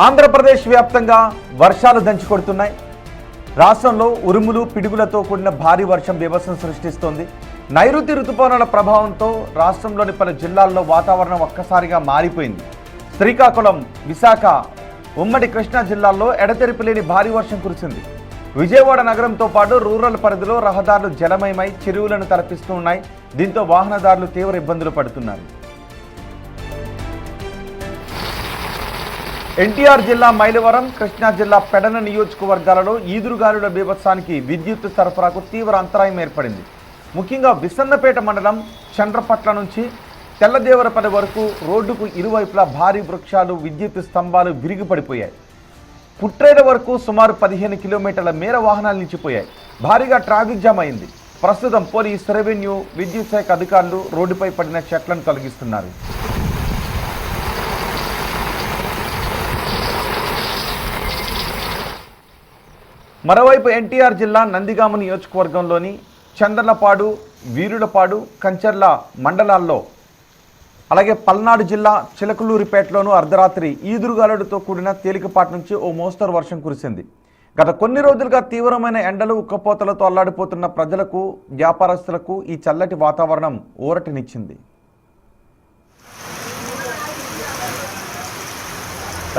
ఆంధ్రప్రదేశ్ వ్యాప్తంగా వర్షాలు దంచుకొడుతున్నాయి. రాష్ట్రంలో ఉరుములు పిడుగులతో కూడిన భారీ వర్షం బీభత్సం సృష్టిస్తోంది. నైరుతి రుతుపవనాల ప్రభావంతో రాష్ట్రంలోని పలు జిల్లాల్లో వాతావరణం ఒక్కసారిగా మారిపోయింది. శ్రీకాకుళం, విశాఖ, ఉమ్మడి కృష్ణా జిల్లాల్లో ఎడతెరిపి లేని భారీ వర్షం కురిసింది. విజయవాడ నగరంతో పాటు రూరల్ పరిధిలో రహదారులు జలమయమై చెరువులను తలపిస్తూ ఉన్నాయి. దీంతో వాహనదారులు తీవ్ర ఇబ్బందులు పడుతున్నారు. ఎన్టీఆర్ జిల్లా మైలవరం, కృష్ణా జిల్లా పెడన నియోజకవర్గాలలో ఈదురుగాలుల బీభత్సానికి విద్యుత్ సరఫరాకు తీవ్ర అంతరాయం ఏర్పడింది. ముఖ్యంగా విసన్నపేట మండలం చండ్రపట్ల నుంచి తెల్లదేవరపల్లి వరకు రోడ్డుకు ఇరువైపులా భారీ వృక్షాలు, విద్యుత్ స్తంభాలు విరిగిపడిపోయాయి. పుట్రేడ వరకు సుమారు 15 కిలోమీటర్ల మేర వాహనాలు నిలిచిపోయాయి. భారీగా ట్రాఫిక్ జామ్ అయింది. ప్రస్తుతం పోలీస్, రెవెన్యూ, విద్యుత్ శాఖ అధికారులు రోడ్డుపై పడిన చెట్లను తొలగిస్తున్నారు. మరోవైపు ఎన్టీఆర్ జిల్లా నందిగామ నియోజకవర్గంలోని చందర్లపాడు, వీరులపాడు, కంచర్ల మండలాల్లో, అలాగే పల్నాడు జిల్లా చిలకలూరిపేటలోనూ అర్ధరాత్రి ఈదురుగాలులతో కూడిన తేలికపాటి నుంచి ఓ మోస్తరు వర్షం కురిసింది. గత కొన్ని రోజులుగా తీవ్రమైన ఎండలు, ఉక్కపోతలతో అల్లాడిపోతున్న ప్రజలకు, వ్యాపారస్తులకు ఈ చల్లటి వాతావరణం ఊరటనిచ్చింది.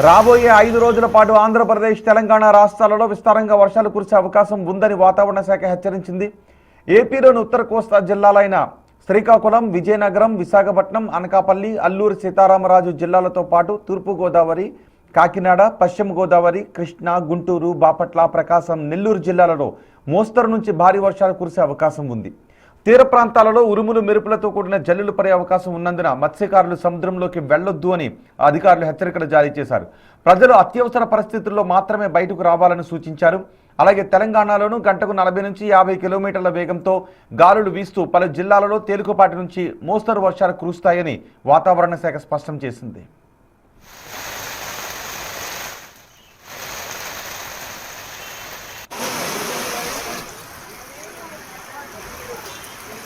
రాబోయే 5 రోజుల పాటు ఆంధ్రప్రదేశ్, తెలంగాణ రాష్ట్రాలలో విస్తారంగా వర్షాలు కురిసే అవకాశం ఉందని వాతావరణ శాఖ హెచ్చరించింది. ఏపీలోని ఉత్తర కోస్తా జిల్లాలైన శ్రీకాకుళం, విజయనగరం, విశాఖపట్నం, అనకాపల్లి, అల్లూరు సీతారామరాజు జిల్లాలతో పాటు తూర్పుగోదావరి, కాకినాడ, పశ్చిమ గోదావరి, కృష్ణా, గుంటూరు, బాపట్ల, ప్రకాశం, నెల్లూరు జిల్లాలలో మోస్తరు నుంచి భారీ వర్షాలు కురిసే అవకాశం ఉంది. తీర ప్రాంతాలలో ఉరుములు, మెరుపులతో కూడిన జల్లులు పడే అవకాశం ఉన్నందున మత్స్యకారులు సముద్రంలోకి వెళ్లొద్దు అని అధికారులు హెచ్చరికలు జారీ చేశారు. ప్రజలు అత్యవసర పరిస్థితుల్లో మాత్రమే బయటకు రావాలని సూచించారు. అలాగే తెలంగాణలోనూ గంటకు 40 నుంచి 50 కిలోమీటర్ల వేగంతో గాలులు వీస్తూ పలు జిల్లాలలో తేలికపాటి నుంచి మోస్తరు వర్షాలు కురుస్తాయని వాతావరణ శాఖ స్పష్టం చేసింది.